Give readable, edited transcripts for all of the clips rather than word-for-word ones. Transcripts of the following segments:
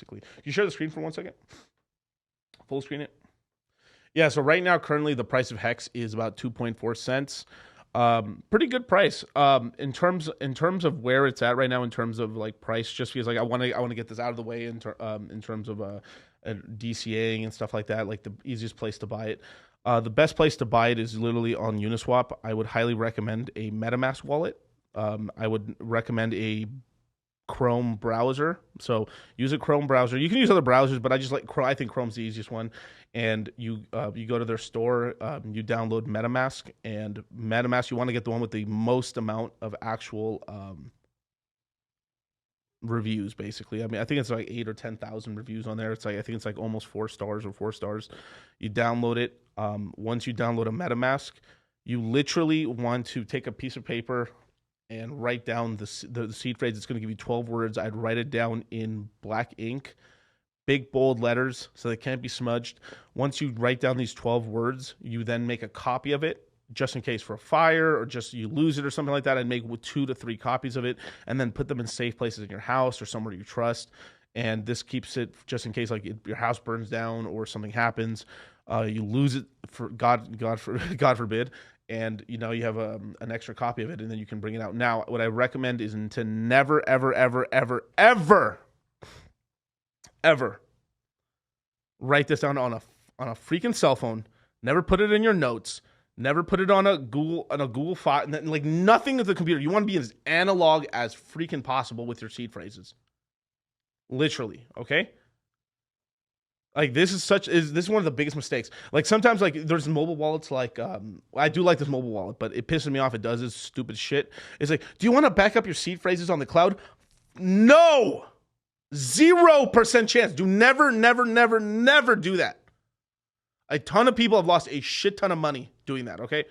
Can you share the screen for 1 second? Full screen it. Yeah, so right now, currently, the price of Hex is about 2.4 cents. Pretty good price. In terms of where it's at right now, in terms of like price, just because like I want to get this out of the way in terms of DCAing and stuff like that. Like the easiest place to buy it. The best place to buy it is literally on Uniswap. I would highly recommend a MetaMask wallet. I would recommend a Chrome browser. So use a Chrome browser. You can use other browsers, but I just like Chrome. I think Chrome's the easiest one. And you go to their store, you download MetaMask, and MetaMask, you want to get the one with the most amount of actual reviews. Basically, I mean, I think it's like 8 or 10,000 reviews on there. It's like I think it's like almost 4 stars or 4 stars. You download it. Once you download a MetaMask, you literally want to take a piece of paper and write down the seed phrase. It's going to give you 12 words. I'd write it down in black ink, big bold letters, so they can't be smudged. Once you write down these 12 words, you then make a copy of it just in case for a fire or just you lose it or something like that. I'd make 2 to 3 copies of it and then put them in safe places in your house or somewhere you trust. And this keeps it just in case like your house burns down or something happens. You lose it for God forbid, and you know you have an extra copy of it, and then you can bring it out. Now, what I recommend is to never, ever, ever, ever, ever, ever write this down on a freaking cell phone. Never put it in your notes. Never put it on a Google file. Like nothing with the computer. You want to be as analog as freaking possible with your seed phrases. Literally, okay? Like this is one of the biggest mistakes. Like sometimes like there's mobile wallets like I do like this mobile wallet, but it pisses me off. It does this stupid shit. It's like, do you want to back up your seed phrases on the cloud? No, 0% chance. Do never, never, never, never do that. A ton of people have lost a shit ton of money doing that. Okay.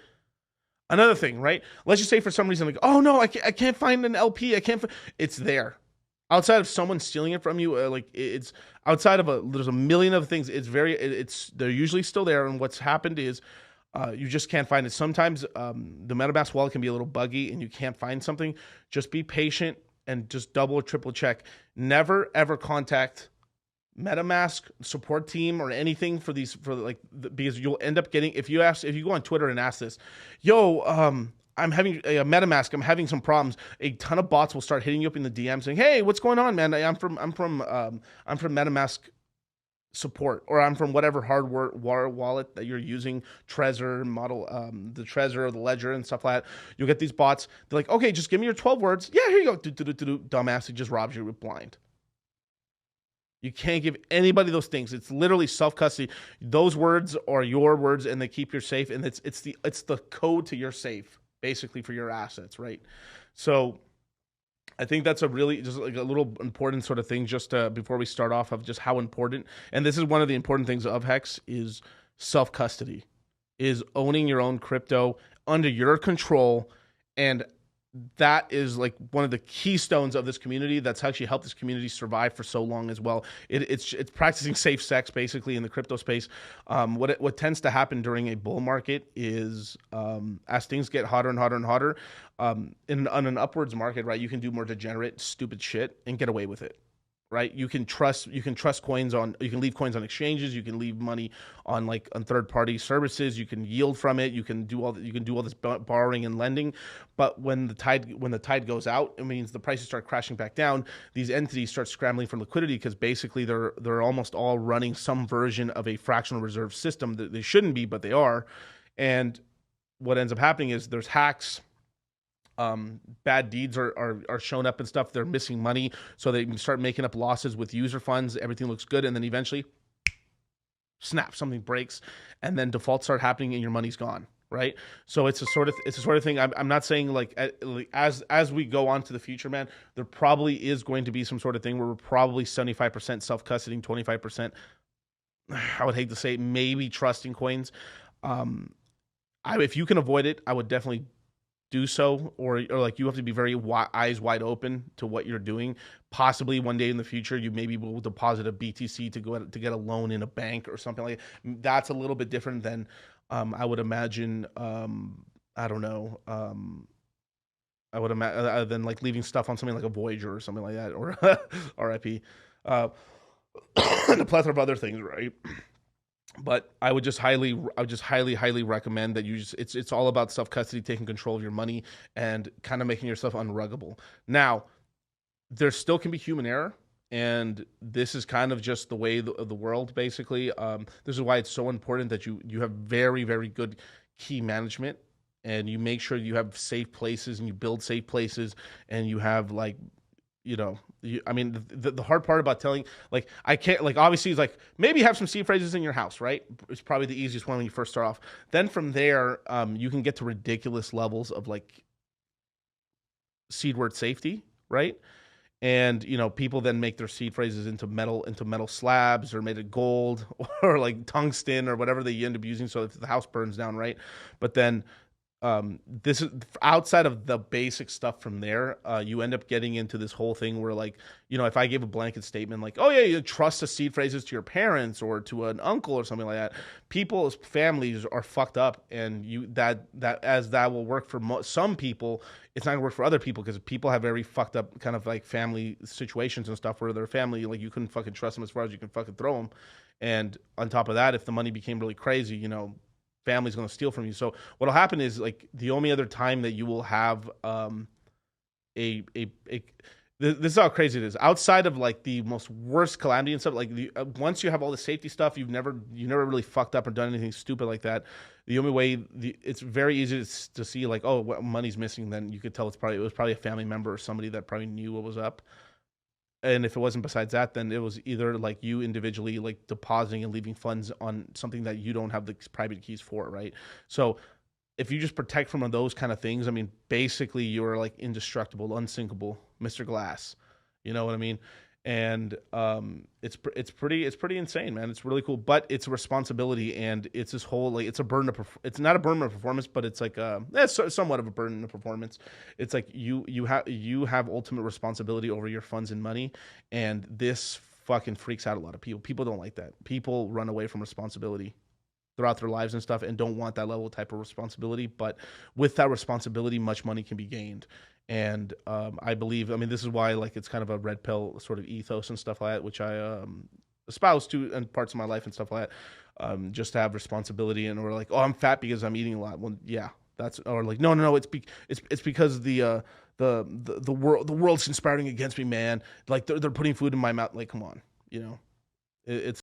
Another thing, right? Let's just say for some reason, like, oh no, I can't find an LP. It's there. Outside of someone stealing it from you, like it's outside of there's a million of things. They're usually still there. And what's happened is you just can't find it. Sometimes the MetaMask wallet can be a little buggy and you can't find something. Just be patient and just double or triple check. Never ever contact MetaMask support team or anything because you'll end up getting, if you go on Twitter and ask this, yo, I'm having a MetaMask. I'm having some problems. A ton of bots will start hitting you up in the DM saying, "Hey, what's going on, man? I'm from MetaMask support, or I'm from whatever hardware wallet that you're using, Trezor model, the Trezor or the Ledger and stuff like that." You'll get these bots. They're like, "Okay, just give me your 12 words. Yeah, here you go." Dumbass, he just robs you with blind. You can't give anybody those things. It's literally self-custody. Those words are your words, and they keep you safe. And it's the code to your safe, basically, for your assets, right? So I think that's a really just like a little important sort of thing just before we start off of just how important, and this is one of the important things of Hex, is self-custody, is owning your own crypto under your control. And that is like one of the keystones of this community that's actually helped this community survive for so long as well. It's practicing safe sex basically in the crypto space. What tends to happen during a bull market is as things get hotter and hotter and hotter, on an upwards market, right? You can do more degenerate, stupid shit and get away with it. Right, you can leave coins on exchanges, you can leave money on third party services, you can yield from it, you can do all this borrowing and lending. But when the tide goes out, it means the prices start crashing back down. These entities start scrambling for liquidity because basically they're almost all running some version of a fractional reserve system that they shouldn't be, but they are. And what ends up happening is there's hacks. Bad deeds are shown up and stuff. They're missing money, so they start making up losses with user funds. Everything looks good, and then eventually, snap, something breaks, and then defaults start happening, and your money's gone. Right? So it's a sort of thing. I'm not saying like as we go on to the future, man, there probably is going to be some sort of thing where we're probably 75% self custodying, 25%. I would hate to say it, maybe trusting coins. If you can avoid it, I would definitely do so, or like you have to be very eyes wide open to what you're doing. Possibly one day in the future, you maybe will deposit a BTC to get a loan in a bank or something like that. That's a little bit different than I would imagine. I don't know. I would imagine than like leaving stuff on something like a Voyager or something like that, or RIP. and a plethora of other things, right? But I would just highly recommend that you just, it's all about self custody, taking control of your money, and kind of making yourself unruggable. Now, there still can be human error, and this is kind of just the way of the world, basically. This is why it's so important that you have very good key management, and you make sure you have safe places, and you build safe places, and you have like, I mean, the hard part about telling, like, I can't, like, obviously, it's like, maybe have some seed phrases in your house, right? It's probably the easiest one when you first start off. Then from there, you can get to ridiculous levels of like seed word safety, right? And people then make their seed phrases into metal slabs, or made of gold, or like tungsten, or whatever they end up using, so if the house burns down, right? But then, this is outside of the basic stuff. From there, you end up getting into this whole thing where, like, if I gave a blanket statement like, oh yeah, you trust the seed phrases to your parents or to an uncle or something like that, people's families are fucked up, and that will work for some people, it's not gonna work for other people, because people have very fucked up kind of like family situations and stuff, where their family, like, you couldn't fucking trust them as far as you can fucking throw them. And on top of that, if the money became really crazy, family's going to steal from you. So what'll happen is, like, the only other time that you will have a this is how crazy it is. Outside of like the most worst calamity and stuff, like, once you have all the safety stuff, you never really fucked up or done anything stupid like that. The only way, it's very easy to see, like, oh, what money's missing. Then you could tell it was probably a family member or somebody that probably knew what was up. And if it wasn't besides that, then it was either like you individually, like, depositing and leaving funds on something that you don't have the private keys for, right? So if you just protect from those kind of things, I mean, basically you're like indestructible, unsinkable, Mr. Glass. You know what I mean? And it's pretty insane, man. It's really cool, but it's a responsibility, and it's this whole, like, it's a burden of it's not a burden of performance, but it's like it's somewhat of a burden of performance. It's like you have ultimate responsibility over your funds and money, and this fucking freaks out a lot of people. People don't like that. People run away from responsibility throughout their lives and stuff, and don't want that level type of responsibility. But with that responsibility, much money can be gained. And I believe, I mean, this is why, like, it's kind of a red pill sort of ethos and stuff like that, which I espouse to in parts of my life and stuff like that. Just to have responsibility, and, or like, oh, I'm fat because I'm eating a lot. Well, yeah, that's, or like, no, it's because the world's conspiring against me, man. Like, they're putting food in my mouth. Like, come on, it's